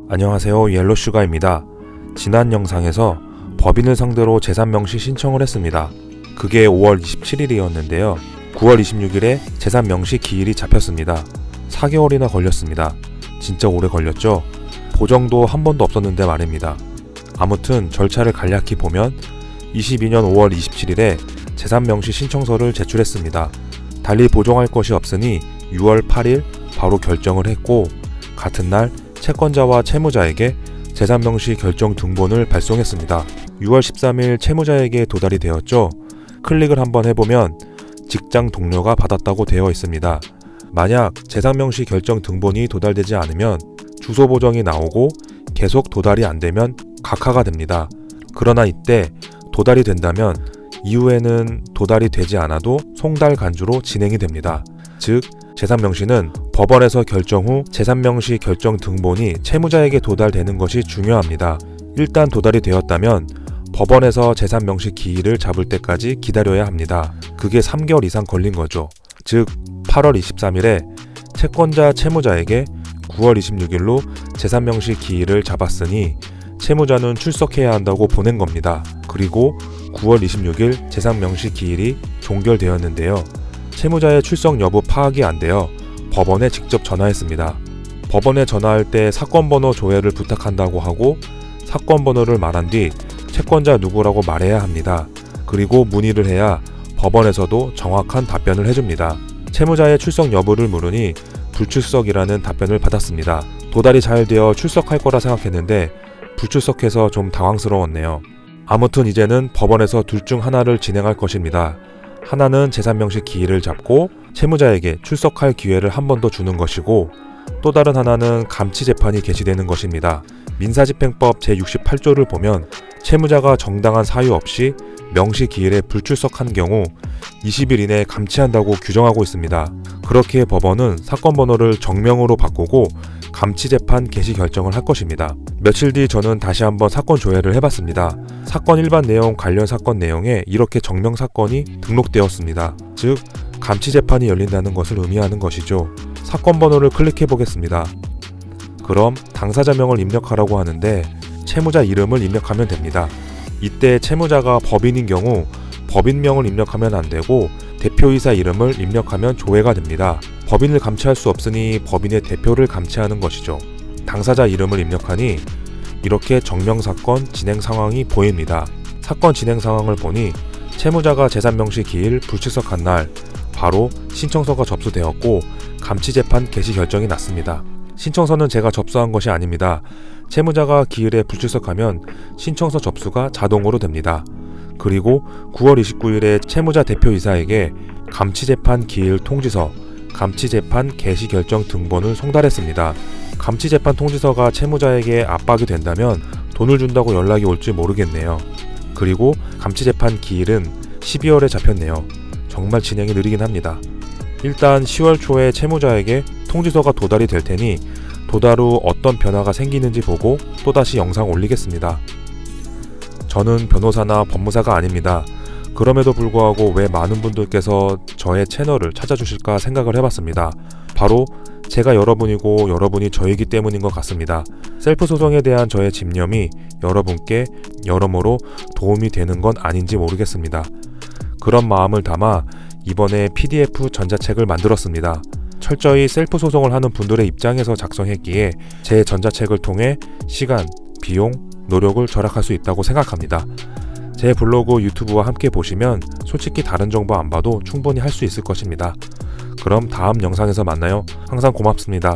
안녕하세요, 옐로슈가입니다. 지난 영상에서 법인을 상대로 재산명시 신청을 했습니다. 그게 5월 27일이었는데요 9월 26일에 재산명시 기일이 잡혔습니다. 4개월이나 걸렸습니다. 진짜 오래 걸렸죠? 보정도 한 번도 없었는데 말입니다. 아무튼 절차를 간략히 보면 22년 5월 27일에 재산명시 신청서를 제출했습니다. 달리 보정할 것이 없으니 6월 8일 바로 결정을 했고, 같은 날 채권자와 채무자에게 재산명시 결정 등본을 발송했습니다. 6월 13일 채무자에게 도달이 되었죠. 클릭을 한번 해보면 직장 동료가 받았다고 되어 있습니다. 만약 재산명시 결정 등본이 도달되지 않으면 주소 보정이 나오고 계속 도달이 안되면 각하가 됩니다. 그러나 이때 도달이 된다면 이후에는 도달이 되지 않아도 송달 간주로 진행이 됩니다. 즉 재산명시는 법원에서 결정 후 재산명시 결정 등본이 채무자에게 도달되는 것이 중요합니다. 일단 도달이 되었다면 법원에서 재산명시 기일을 잡을 때까지 기다려야 합니다. 그게 3개월 이상 걸린 거죠. 즉 8월 23일에 채권자 채무자에게 9월 26일로 재산명시 기일을 잡았으니 채무자는 출석해야 한다고 보낸 겁니다. 그리고 9월 26일 재산명시 기일이 종결되었는데요. 채무자의 출석 여부 파악이 안 되어 법원에 직접 전화했습니다. 법원에 전화할 때 사건번호 조회를 부탁한다고 하고 사건번호를 말한 뒤 채권자 누구라고 말해야 합니다. 그리고 문의를 해야 법원에서도 정확한 답변을 해줍니다. 채무자의 출석 여부를 물으니 불출석이라는 답변을 받았습니다. 도달이 잘 되어 출석할 거라 생각했는데 불출석해서 좀 당황스러웠네요. 아무튼 이제는 법원에서 둘 중 하나를 진행할 것입니다. 하나는 재산명시 기일을 잡고 채무자에게 출석할 기회를 한 번 더 주는 것이고, 또 다른 하나는 감치재판이 개시되는 것입니다. 민사집행법 제68조를 보면 채무자가 정당한 사유 없이 명시 기일에 불출석한 경우 20일 이내에 감치한다고 규정하고 있습니다. 그렇게 법원은 사건 번호를 정명으로 바꾸고 감치재판 개시 결정을 할 것입니다. 며칠 뒤 저는 다시 한번 사건 조회를 해봤습니다. 사건 일반 내용 관련 사건 내용에 이렇게 정명사건이 등록되었습니다. 즉 감치재판이 열린다는 것을 의미하는 것이죠. 사건 번호를 클릭해 보겠습니다. 그럼 당사자명을 입력하라고 하는데 채무자 이름을 입력하면 됩니다. 이때 채무자가 법인인 경우 법인명을 입력하면 안되고 대표이사 이름을 입력하면 조회가 됩니다. 법인을 감치할 수 없으니 법인의 대표를 감치하는 것이죠. 당사자 이름을 입력하니 이렇게 정명사건 진행 상황이 보입니다. 사건 진행 상황을 보니 채무자가 재산명시 기일 불출석한 날 바로 신청서가 접수되었고 감치재판 개시 결정이 났습니다. 신청서는 제가 접수한 것이 아닙니다. 채무자가 기일에 불출석하면 신청서 접수가 자동으로 됩니다. 그리고 9월 29일에 채무자 대표이사에게 감치재판 기일 통지서, 감치재판 개시 결정 등본을 송달했습니다. 감치재판 통지서가 채무자에게 압박이 된다면 돈을 준다고 연락이 올지 모르겠네요. 그리고 감치재판 기일은 12월에 잡혔네요. 정말 진행이 느리긴 합니다. 일단 10월 초에 채무자에게 통지서가 도달이 될 테니 도달 후 어떤 변화가 생기는지 보고 또다시 영상 올리겠습니다. 저는 변호사나 법무사가 아닙니다. 그럼에도 불구하고 왜 많은 분들께서 저의 채널을 찾아주실까 생각을 해봤습니다. 바로 제가 여러분이고 여러분이 저이기 때문인 것 같습니다. 셀프 소송에 대한 저의 집념이 여러분께 여러모로 도움이 되는 건 아닌지 모르겠습니다. 그런 마음을 담아 이번에 PDF 전자책을 만들었습니다. 철저히 셀프 소송을 하는 분들의 입장에서 작성했기에 제 전자책을 통해 시간, 비용, 노력을 절약할 수 있다고 생각합니다. 제 블로그, 유튜브와 함께 보시면 솔직히 다른 정보 안 봐도 충분히 할 수 있을 것입니다. 그럼 다음 영상에서 만나요. 항상 고맙습니다.